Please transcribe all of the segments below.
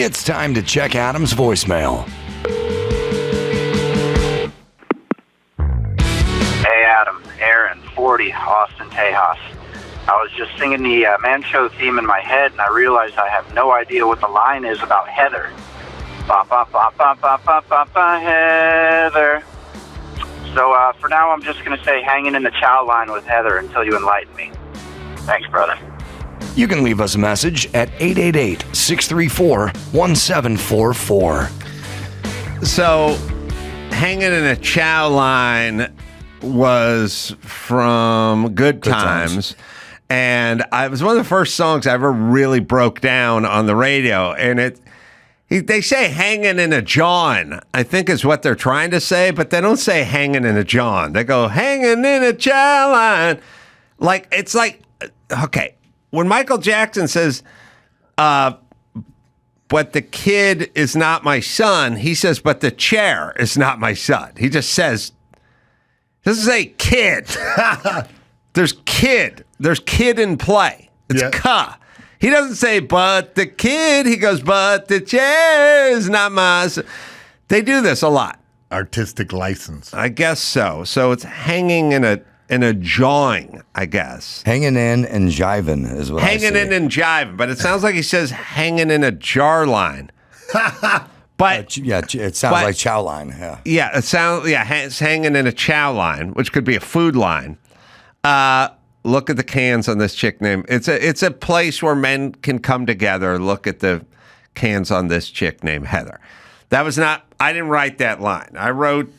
It's time to check Adam's voicemail. Hey, Adam, Aaron, 40, Austin, Tejas. I was just singing the Man Show theme in my head, and I realized I have no idea what the line is about Heather. Ba ba ba ba ba ba ba ba Heather. So for now, I'm just going to say hanging in the chow line with Heather until you enlighten me. Thanks, brother. You can leave us a message at 888-634-1744. So, hanging in a chow line was from Good Times. And it was one of the first songs I ever really broke down on the radio. And they say hanging in a John, I think is what they're trying to say, but they don't say hanging in a John. They go hanging in a chow line. It's like, okay, when Michael Jackson says, but the kid is not my son, he says, but the chair is not my son. He just says, doesn't say kid. There's kid. There's kid in play. It's ka. He doesn't say, but the kid. He goes, but the chair is not my son. They do this a lot. Artistic license. I guess so. So it's hanging in a jawing, I guess. Hanging in and jiving is what I say. Hanging in and jiving. But it sounds like he says hanging in a jar line. But it sounds like chow line. Yeah, it's hanging in a chow line, which could be a food line. Look at the cans on this chick name. It's a place where men can come together. Look at the cans on this chick named Heather. That was not. I didn't write that line. I wrote.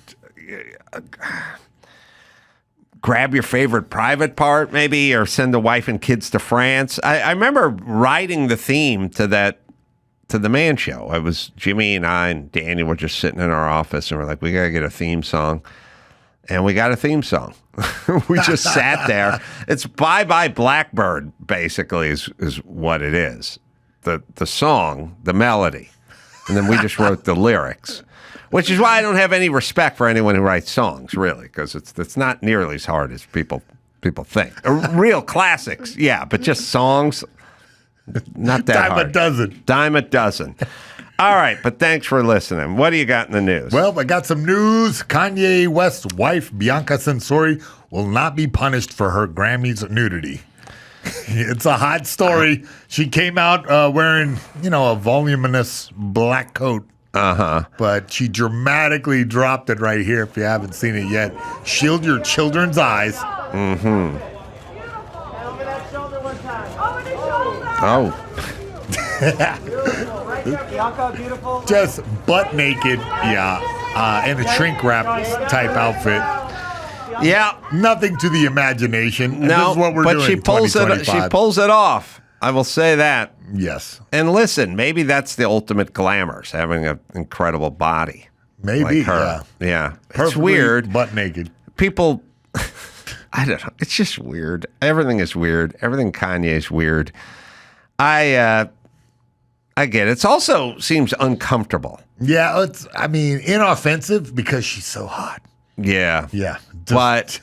Grab your favorite private part, maybe, or send the wife and kids to France. I remember writing the theme to the Man Show. It was Jimmy and I and Daniel were just sitting in our office, and we're like, we got to get a theme song. And we got a theme song. We just sat there. It's Bye Bye Blackbird, basically, is what it is. The song, the melody. And then we just wrote the lyrics. Which is why I don't have any respect for anyone who writes songs, really, because it's not nearly as hard as people think. Real classics, yeah, but just songs, not that hard. Dime a dozen. All right, but thanks for listening. What do you got in the news? Well, I got some news. Kanye West's wife, Bianca Censori, will not be punished for her Grammys nudity. It's a hot story. She came out wearing, a voluminous black coat. But she dramatically dropped it right here if you haven't seen it yet. Shield your children's eyes. Mm-hmm. Oh. Just butt naked, in a shrink wrap type outfit. Yeah. Nothing to the imagination. No, this is what we're doing. But she pulls it off. I will say that. Yes. And listen, maybe that's the ultimate glamour, having an incredible body. Maybe, like her. Yeah. Perfectly it's weird. Butt naked. People, I don't know. It's just weird. Everything is weird. Everything Kanye is weird. I get it. It also seems uncomfortable. Yeah, it's inoffensive because she's so hot. Yeah. Yeah. But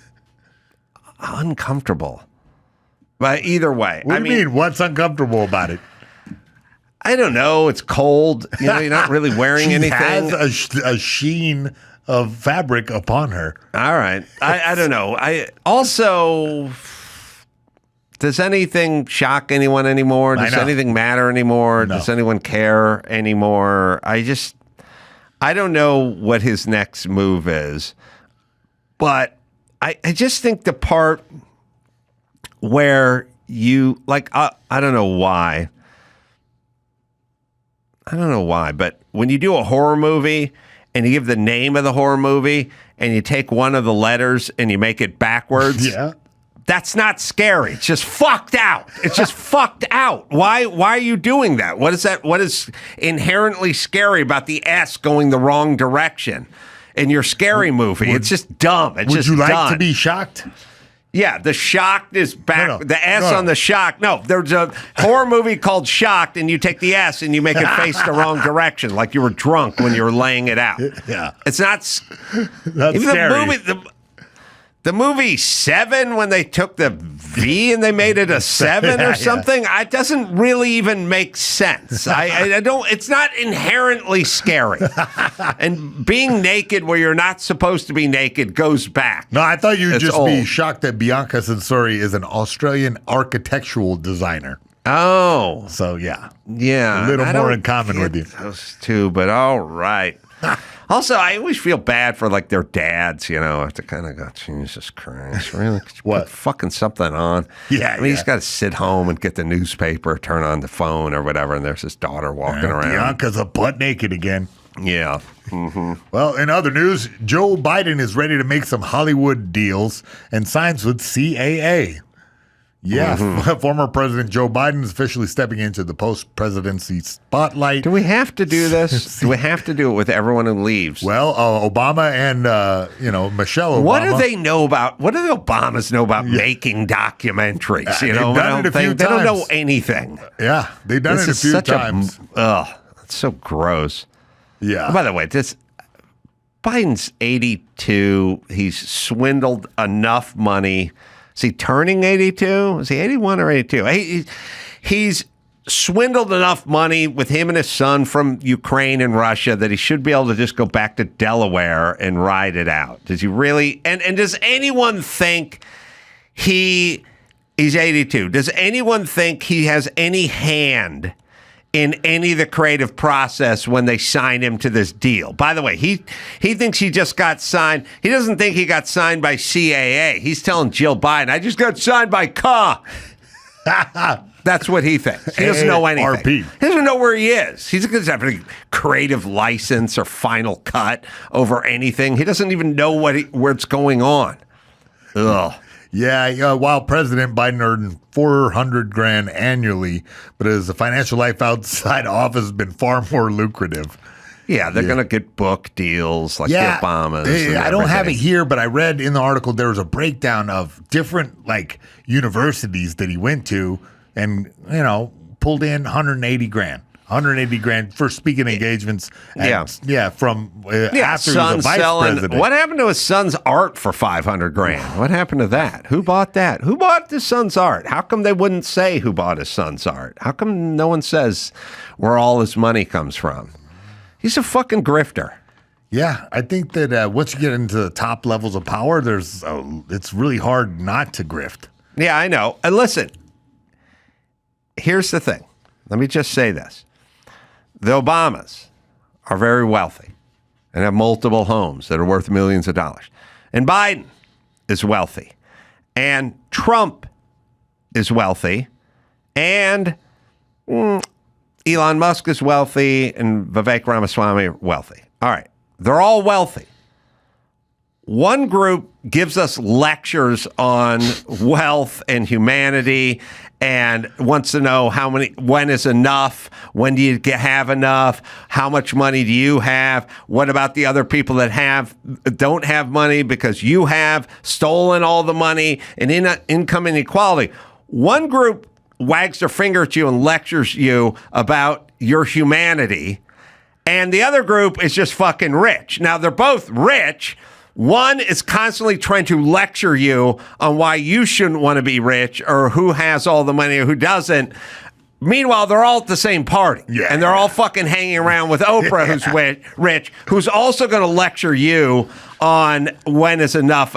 uncomfortable. But either way. What do you mean? What's uncomfortable about it? I don't know. It's cold. You're not really wearing anything. She has a sheen of fabric upon her. All right. I don't know. Also, does anything shock anyone anymore? Does anything matter anymore? No. Does anyone care anymore? I don't know what his next move is. But I just think the part where you, I don't know why. But when you do a horror movie and you give the name of the horror movie and you take one of the letters and you make it backwards, that's not scary. It's just fucked out. It's just fucked out. Why are you doing that? What is that? What is inherently scary about the S going the wrong direction in your scary movie? It's just dumb. Would you like to be shocked? Yeah, the Shocked is back. The S on the Shocked. No, there's a horror movie called Shocked, and you take the S and you make it face the wrong direction, like you were drunk when you were laying it out. Yeah, it's not. That's even scary. The movie Seven, when they took the V and they made it a 7 or something, it doesn't really even make sense. I don't. It's not inherently scary, and being naked where you're not supposed to be naked goes back. No, I thought you'd It's just old. be shocked that Bianca Censori is an Australian architectural designer. Oh, So yeah, yeah, a little I more don't in common with get you. those two, but all right. Also, I always feel bad for like their dads, you know, have to kind of go, Jesus Christ, really? Could you What? put fucking something on? Yeah, I mean, he's got to sit home and get the newspaper, turn on the phone or whatever, and there's his daughter walking around. Bianca's a butt naked again. Yeah. Well, in other news, Joe Biden is ready to make some Hollywood deals and signs with CAA. Yeah, former President Joe Biden is officially stepping into the post-presidency spotlight. Do we have to do this? Do we have to do it with everyone who leaves? Well, Obama and Michelle Obama. What do they know about? What do the Obamas know about making documentaries? You they've know, done it a few they don't know times. anything. Yeah, they've done This it a is few such times. It's so gross. Yeah. By the way, Biden's 82. He's swindled enough money. Is he turning 82? Is he 81 or 82? He's swindled enough money with him and his son from Ukraine and Russia that he should be able to just go back to Delaware and ride it out. Does he really? And does anyone think he's 82? Does anyone think he has any hand in any of the creative process when they sign him to this deal? By the way, he thinks he just got signed. He doesn't think he got signed by CAA. He's telling Jill Biden, I just got signed by CA. That's what he thinks. He doesn't know anything. RP. He doesn't know where he is. He doesn't have a creative license or final cut over anything. He doesn't even know where it's going on. Ugh. Yeah, while President Biden earned $400,000 annually, but his financial life outside office has been far more lucrative. Yeah, they're going to get book deals like the Obamas. and I don't have it everything. here, but I read in the article there was a breakdown of different universities that he went to, and pulled in $180,000. $180,000 for speaking engagements. From after he was a vice president. What happened to his son's art for $500,000? What happened to that? Who bought that? Who bought his son's art? How come they wouldn't say who bought his son's art? How come no one says where all his money comes from? He's a fucking grifter. Yeah, I think that once you get into the top levels of power, it's really hard not to grift. Yeah, I know. And listen, here's the thing. Let me just say this. The Obamas are very wealthy and have multiple homes that are worth millions of dollars. And Biden is wealthy. And Trump is wealthy. And Elon Musk is wealthy. And Vivek Ramaswamy are wealthy. All right. They're all wealthy. One group gives us lectures on wealth and humanity and wants to know when is enough, when do you have enough, how much money do you have, what about the other people that don't have money because you have stolen all the money and income inequality. One group wags their finger at you and lectures you about your humanity, and the other group is just fucking rich. Now, they're both rich. One is constantly trying to lecture you on why you shouldn't want to be rich or who has all the money or who doesn't. Meanwhile, they're all at the same party. Yeah. And they're all fucking hanging around with Oprah, who's rich, who's also going to lecture you on when is enough.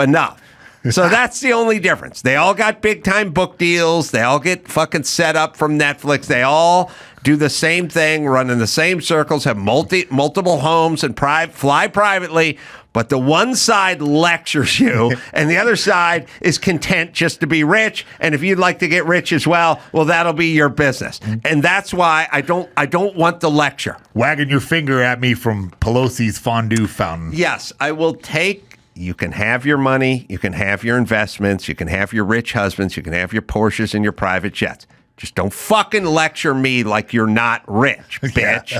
So that's the only difference. They all got big-time book deals. They all get fucking set up from Netflix. They all do the same thing, run in the same circles, have multiple homes, and fly privately. But the one side lectures you, and the other side is content just to be rich. And if you'd like to get rich as well, that'll be your business. And that's why I don't want the lecture. Wagging your finger at me from Pelosi's fondue fountain. Yes, I will take. You can have your money, you can have your investments, you can have your rich husbands, you can have your Porsches and your private jets. Just don't fucking lecture me like you're not rich, bitch.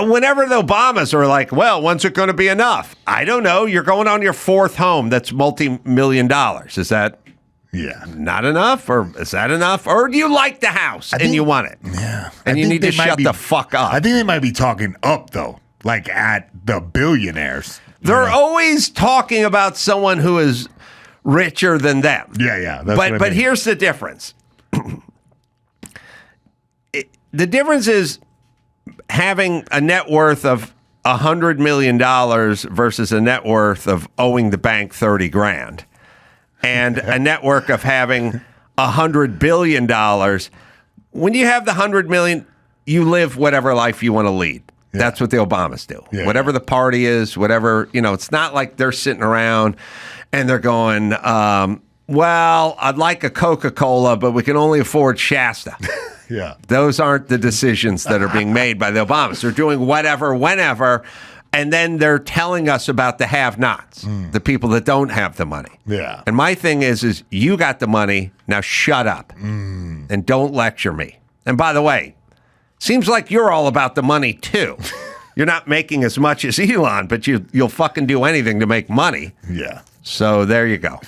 Whenever the Obamas are like, well, when's it going to be enough? I don't know. You're going on your fourth home that's multi-million dollars. Is that not enough? Or is that enough? Or do you like the house and you want it? Yeah. And you need to shut the fuck up. I think they might be talking up, though, like at the billionaires. They're always talking about someone who is richer than them. Yeah. But here's the difference. The difference is having a net worth of $100 million versus a net worth of owing the bank 30 grand, and a network of having $100 billion. When you have the 100 million, you live whatever life you want to lead. Yeah. That's what the Obamas do. Yeah. Whatever the party is, whatever, it's not like they're sitting around and they're going, well, I'd like a Coca-Cola, but we can only afford Shasta. Yeah. Those aren't the decisions that are being made by the Obamas. They're doing whatever, whenever, and then they're telling us about the have-nots, the people that don't have the money. Yeah. And my thing is you got the money, now shut up and don't lecture me. And by the way, seems like you're all about the money too. You're not making as much as Elon, but you'll fucking do anything to make money. Yeah. So there you go.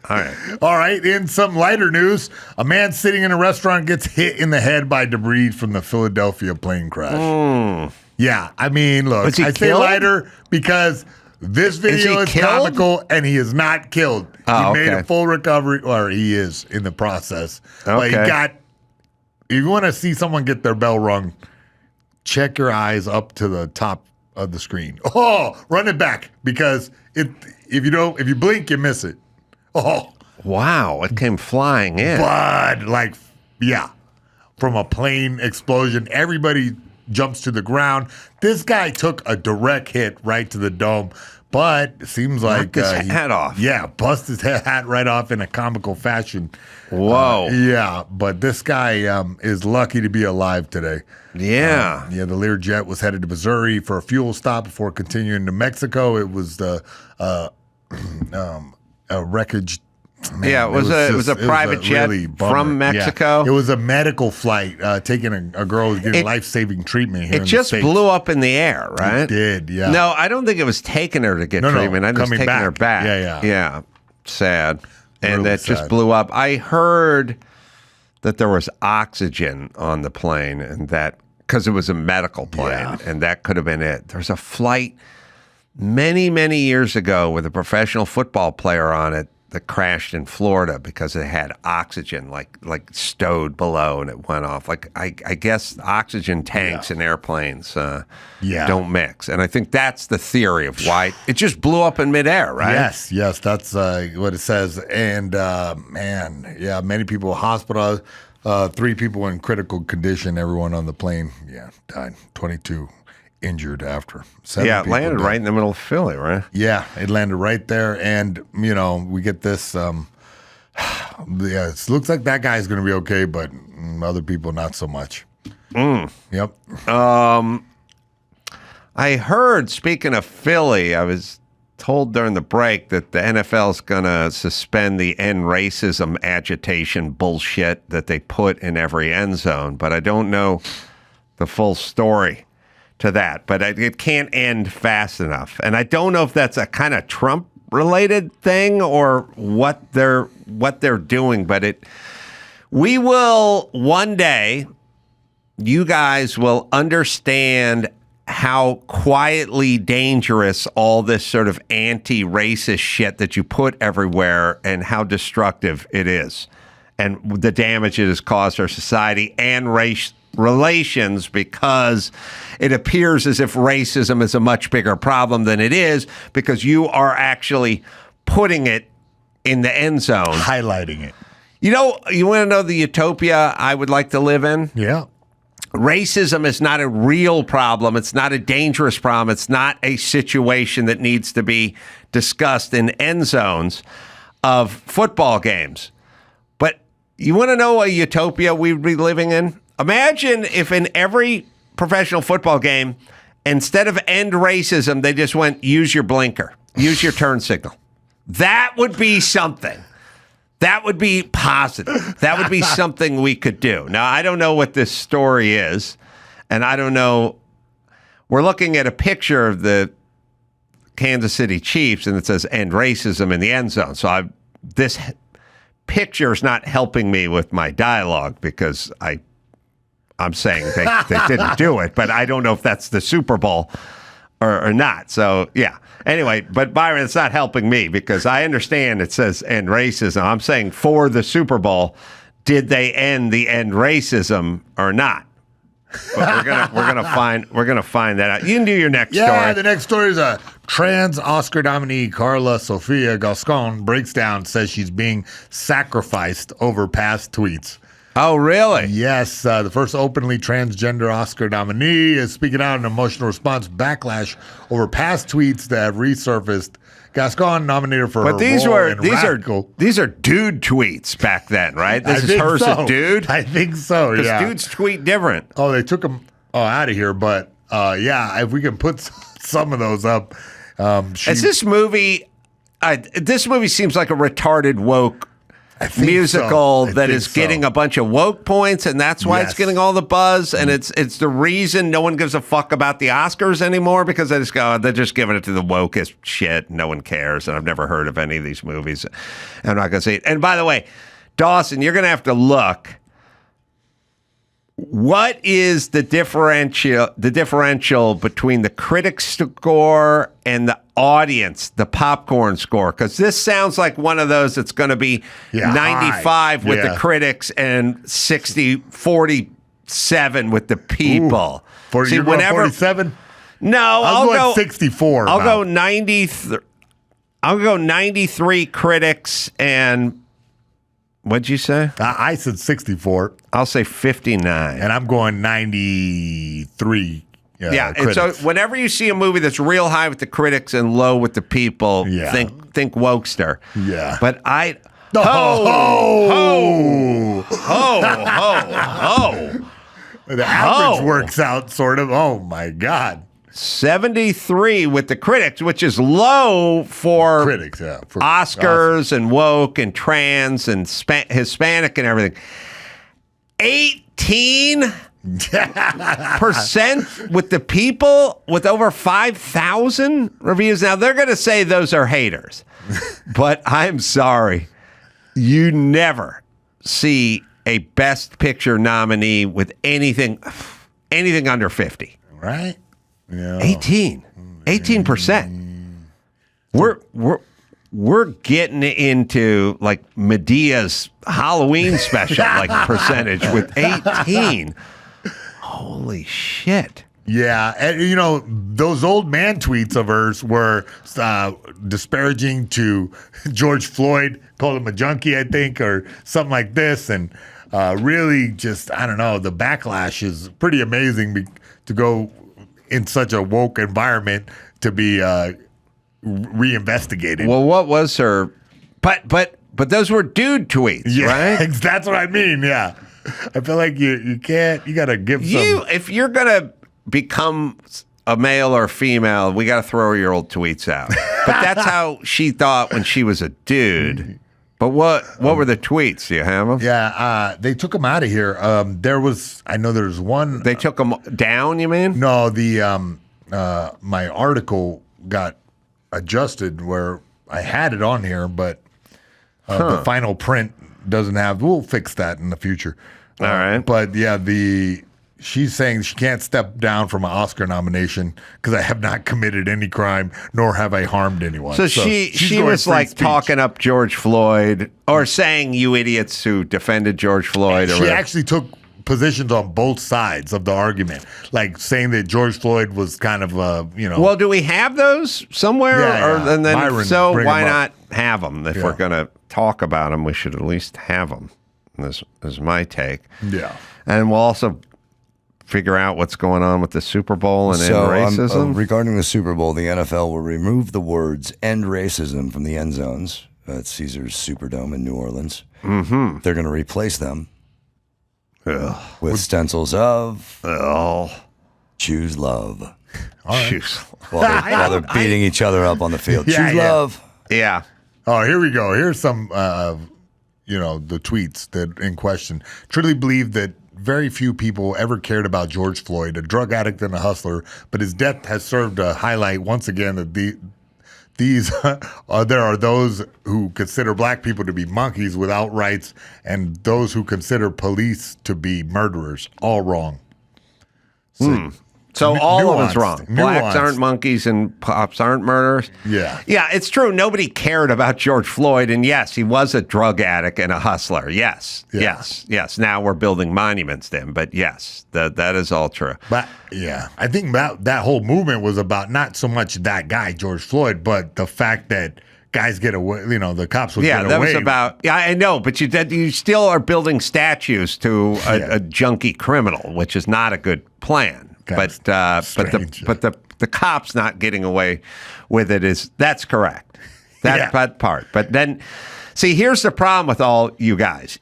All right. In some lighter news, a man sitting in a restaurant gets hit in the head by debris from the Philadelphia plane crash. Yeah. I mean, look, I say lighter because this video is comical and he is not killed. He made a full recovery, or he is in the process. But if you want to see someone get their bell rung, check your eyes up to the top of the screen. Oh, run it back because if you blink, you miss it. Oh, wow! It came flying in. But from a plane explosion, everybody jumps to the ground. This guy took a direct hit right to the dome, but it seems like his hat off. Yeah, bust his hat right off in a comical fashion. Whoa! But this guy is lucky to be alive today. Yeah. The Learjet was headed to Missouri for a fuel stop before continuing to Mexico. It was the a wreckage. Man, it was a private jet really from Mexico. Yeah. It was a medical flight taking a girl who's getting life-saving treatment here. It just blew up in the air, right? It did, yeah. No, I don't think it was taking her to get treatment. I think it was taking her back. Yeah. Sad. And really that just blew up. I heard that there was oxygen on the plane, and that because it was a medical plane, and that could have been it. There's a flight many, many years ago with a professional football player on it that crashed in Florida because it had oxygen like stowed below, and it went off. Like I guess oxygen tanks in airplanes don't mix, and I think that's the theory of why it just blew up in midair, right? Yes, that's what it says. And many people hospitalized. 3 people in critical condition. Everyone on the plane, died. 22 injured after. 7 it landed right in the middle of Philly, right? Yeah, it landed right there, and we get this. It looks like that guy's going to be okay, but other people not so much. Yep. I heard. Speaking of Philly, I was told during the break that the NFL's going to suspend the end racism agitation bullshit that they put in every end zone, but I don't know the full story to that. But it can't end fast enough, and I don't know if that's a kind of Trump-related thing or what they're doing. But we will one day. You guys will understand how quietly dangerous all this sort of anti-racist shit that you put everywhere and how destructive it is and the damage it has caused our society and race relations, because it appears as if racism is a much bigger problem than it is, because you are actually putting it in the end zone. Highlighting it. You want to know the utopia I would like to live in? Yeah. Racism is not a real problem. It's not a dangerous problem. It's not a situation that needs to be discussed in end zones of football games. But you want to know a utopia we'd be living in? Imagine if in every professional football game, instead of end racism, they just went, use your blinker, use your turn signal. That would be something. That would be positive. That would be something we could do. Now, I don't know what this story is, and I don't know. We're looking at a picture of the Kansas City Chiefs, and it says end racism in the end zone. So this picture is not helping me with my dialogue because I'm saying they didn't do it, but I don't know if that's the Super Bowl. or not. So, yeah. Anyway, but Byron, it's not helping me because I understand it says end racism. I'm saying for the Super Bowl, did they end racism or not? But we're gonna find that out. You can do your next story. Yeah, the next story is a trans Oscar nominee Carla Sofia Gascon breaks down, says she's being sacrificed over past tweets. Oh, really? Yes, the first openly transgender Oscar nominee is speaking out in emotional response backlash over past tweets that have resurfaced. Gascon nominated for her these role are in Radical. these are dude tweets back then, right? This is her as a dude. I think so. Because Yeah, dudes tweet different. Oh, they took them out of here, but yeah, if we can put some of those up. Is this movie? This movie seems like a retarded woke musical that is getting a bunch of woke points, and that's why it's getting all the buzz. And it's the reason no one gives a fuck about the Oscars anymore, because they just go, they're just giving it to the wokest shit. No one cares, and I've never heard of any of these movies. I'm not going to say it. And by the way, Dawson, you're going to have to look. What is the differential between the critics score and the audience, the popcorn score? Because this sounds like one of those that's going to be 95 with the critics and 47 with the people. See, you're going 47? No, I'll go 64. I'll go 93. I'll go 93 critics and. What'd you say? I said 64. I'll say 59. And I'm going 93. Yeah, and so whenever you see a movie that's real high with the critics and low with the people, think wokester. Yeah. But I... The average works out, sort of. Oh, my God. 73 with the critics, which is low for critics, for Oscars and woke and trans and Hispanic and everything. 18% with the people with over 5,000 reviews. Now, they're going to say those are haters, but I'm sorry. You never see a Best Picture nominee with anything under 50. Right? Yeah. 18%. We're getting into like Medea's Halloween special, like percentage with 18. Holy shit. Yeah, and those old man tweets of hers were disparaging to George Floyd, called him a junkie, I think, or something like this, and really just, I don't know, the backlash is pretty amazing to go in such a woke environment to be reinvestigated. Well, what was her? But those were dude tweets, right? That's what I mean. Yeah, I feel like you can't. You got to give some. If you're gonna become a male or female, we got to throw your old tweets out. But that's how she thought when she was a dude. But what were the tweets? Do you have them? Yeah, they took them out of here. I know there's one. They took them down, you mean? No, my article got adjusted where I had it on here, but the final print doesn't have. We'll fix that in the future. All right. But yeah, she's saying she can't step down from an Oscar nomination because I have not committed any crime, nor have I harmed anyone. So she was like talking up George Floyd, or saying you idiots who defended George Floyd. She actually took positions on both sides of the argument, like saying that George Floyd was kind of Well, do we have those somewhere? Yeah. And then Myron, so why not have them? If we're going to talk about them, we should at least have them. This is my take. Yeah. And we'll also figure out what's going on with the Super Bowl and end racism. Regarding the Super Bowl, the NFL will remove the words "end racism" from the end zones at Caesars Superdome in New Orleans. Mm-hmm. They're going to replace them with stencils of "Choose Love." Choose while they're beating each other up on the field. Choose love. Yeah. Oh, here we go. Here's some, the tweets that in question. Truly believe that very few people ever cared about George Floyd, a drug addict and a hustler, but his death has served to highlight once again that there are those who consider black people to be monkeys without rights and those who consider police to be murderers. All wrong. So, So all of it's wrong. Nuanced. Blacks aren't monkeys and cops aren't murderers. Yeah. Yeah, it's true. Nobody cared about George Floyd. And yes, he was a drug addict and a hustler. Yes. Now we're building monuments to him. But yes, that is all true. But yeah, I think that whole movement was about not so much that guy, George Floyd, but the fact that guys get away, the cops would get away. Yeah, that was about, I know, but you still are building statues to a junkie criminal, which is not a good plan. But the cops not getting away with it that's correct. That part. But then, see, here's the problem with all you guys.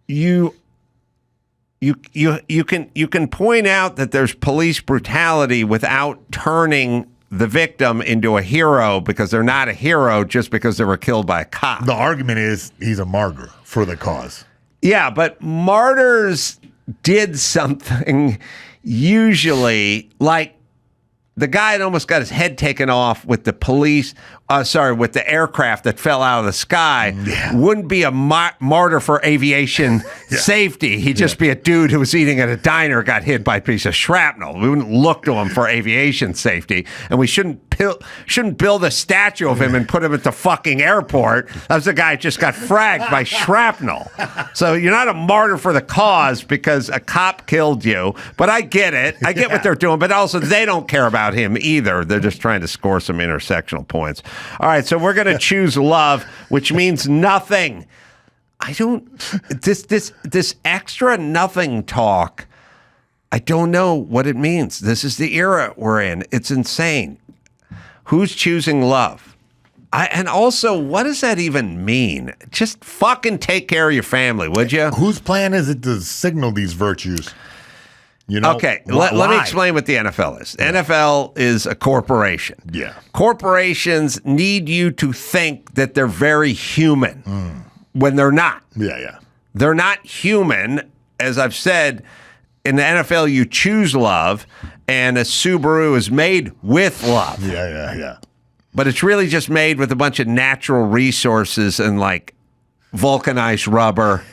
You can point out that there's police brutality without turning the victim into a hero, because they're not a hero just because they were killed by a cop. The argument is he's a martyr for the cause. Yeah, but martyrs did something. Usually, like the guy that almost got his head taken off with the with the aircraft that fell out of the sky, wouldn't be a martyr for aviation safety. He'd just be a dude who was eating at a diner, got hit by a piece of shrapnel. We wouldn't look to him for aviation safety, and we shouldn't build a statue of him and put him at the fucking airport. That was the guy who just got fragged by shrapnel. So you're not a martyr for the cause because a cop killed you. But I get it. I get what they're doing. But also, they don't care about him either. They're just trying to score some intersectional points. All right, so we're going to choose love, which means nothing. This extra nothing talk, I don't know what it means. This is the era we're in. It's insane. Who's choosing love? And also, what does that even mean? Just fucking take care of your family, would you? Whose plan is it to signal these virtues? Okay, let me explain what the NFL is. The NFL is a corporation. Yeah. Corporations need you to think that they're very human when they're not. Yeah. They're not human. As I've said, in the NFL, you choose love, and a Subaru is made with love. Yeah. But it's really just made with a bunch of natural resources and like vulcanized rubber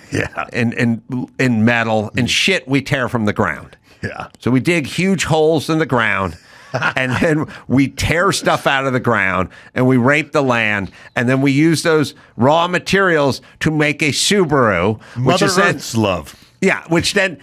and metal and shit we tear from the ground. Yeah. So we dig huge holes in the ground and then we tear stuff out of the ground and we rape the land and then we use those raw materials to make a Subaru. Mother Earth's love. Yeah, which then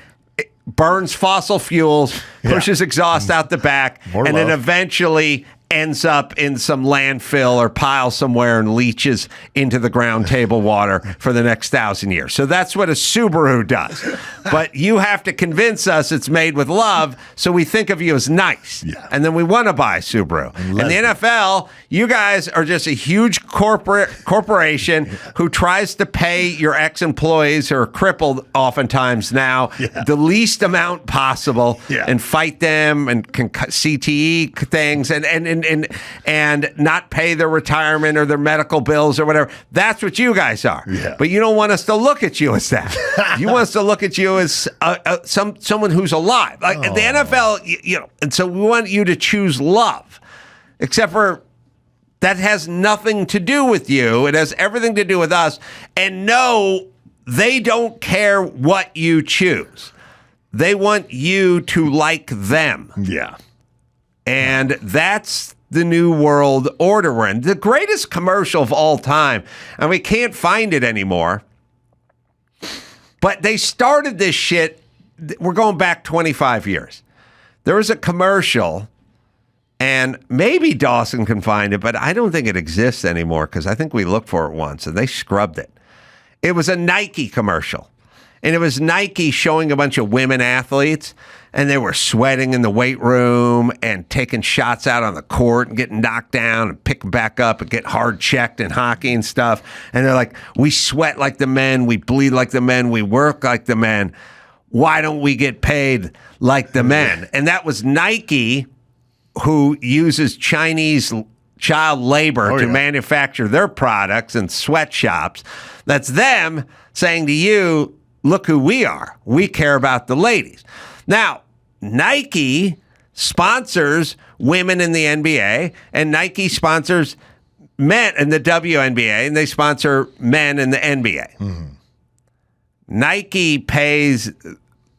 burns fossil fuels, pushes exhaust out the back, then eventually ends up in some landfill or pile somewhere and leaches into the ground table water for the next 1,000 years. So that's what a Subaru does. But you have to convince us it's made with love, so we think of you as nice. Yeah. And then we want to buy a Subaru. In the NFL, you guys are just a huge corporation who tries to pay your ex-employees who are crippled oftentimes now the least amount possible and fight them and CTE things and not pay their retirement or their medical bills or whatever. That's what you guys are. Yeah. But you don't want us to look at you as that. You want us to look at you as someone who's alive. Like the NFL, and so we want you to choose love. Except for that has nothing to do with you. It has everything to do with us. And no, they don't care what you choose. They want you to like them. Yeah. And that's the new world order we're in. The greatest commercial of all time, and we can't find it anymore, but they started this shit, we're going back 25 years. There was a commercial, and maybe Dawson can find it, but I don't think it exists anymore because I think we looked for it once, and they scrubbed it. It was a Nike commercial. And it was Nike showing a bunch of women athletes, and they were sweating in the weight room and taking shots out on the court and getting knocked down and picking back up and get hard checked in hockey and stuff. And they're like, we sweat like the men, we bleed like the men, we work like the men. Why don't we get paid like the men? And that was Nike, who uses Chinese child labor to manufacture their products in sweatshops. That's them saying to you, look who we are. We care about the ladies. Now, Nike sponsors women in the NBA, and Nike sponsors men in the WNBA, and they sponsor men in the NBA. Mm-hmm. Nike pays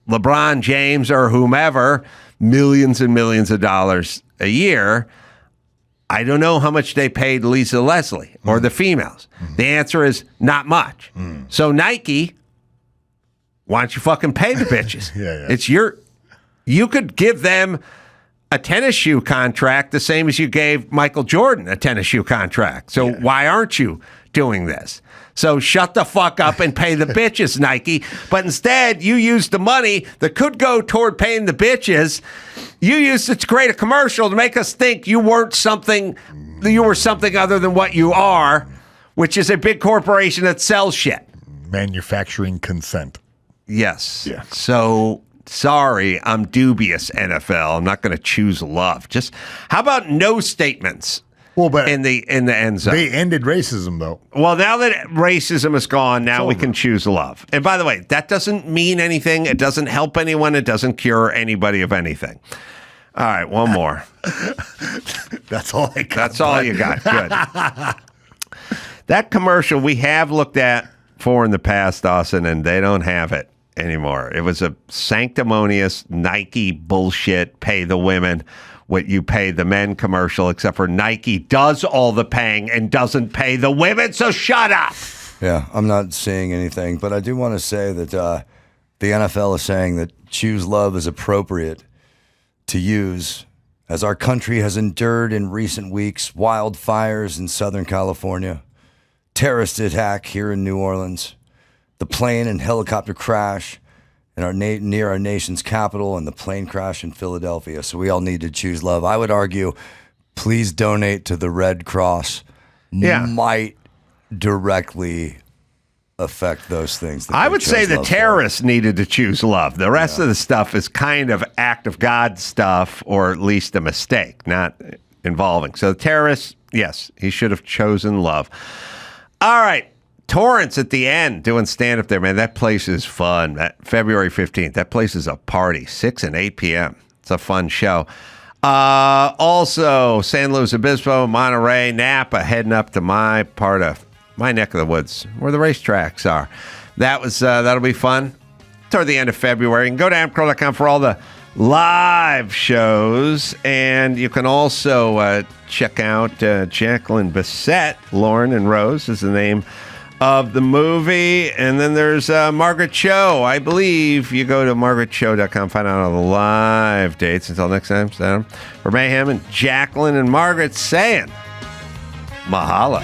LeBron James or whomever millions and millions of dollars a year. I don't know how much they paid Lisa Leslie or the females. The answer is not much. So Nike, why don't you fucking pay the bitches? It's you could give them a tennis shoe contract the same as you gave Michael Jordan a tennis shoe contract. So why aren't you doing this? So shut the fuck up and pay the bitches, Nike. But instead, you used the money that could go toward paying the bitches. You used it to create a commercial to make us think you were something other than what you are, which is a big corporation that sells shit. Manufacturing consent. Yes. Yeah. So sorry, I'm dubious, NFL. I'm not going to choose love. Just how about no statements? Well, but in the end zone. They ended racism, though. Well, now that racism is gone, now we can choose love. And by the way, that doesn't mean anything. It doesn't help anyone. It doesn't cure anybody of anything. All right, one more. That's all I got. That's all you got. Good. That commercial we have looked at for in the past, Dawson, and they don't have it anymore. It was a sanctimonious Nike bullshit, pay the women what you pay the men commercial, except for Nike does all the paying and doesn't pay the women, so shut up. Yeah, I'm not saying anything, but I do want to say that the NFL is saying that choose love is appropriate to use as our country has endured in recent weeks wildfires in Southern California, terrorist attack here in New Orleans, the plane and helicopter crash near our nation's capital, and the plane crash in Philadelphia. So we all need to choose love. I would argue, please donate to the Red Cross. Might directly affect those things. I would say the terrorists needed to choose love. The rest of the stuff is kind of act of God stuff, or at least a mistake, not involving. So the terrorists, yes, he should have chosen love. All right. Torrance at the end doing stand-up there, man. That place is fun. That February 15th, that place is a party, 6 and 8 p.m. It's a fun show. Also, San Luis Obispo, Monterey, Napa, heading up to my part of my neck of the woods, where the racetracks are. That'll be fun. Toward the end of February. You can go to AdamCarolla.com for all the live shows, and you can also check out Jacqueline Bissett. Lauren and Rose is the name of the movie. And then there's Margaret Cho. I believe you go to margaretcho.com, find out all the live dates. Until next time, Adam, for Mayhem and Jacqueline and Margaret saying mahalo.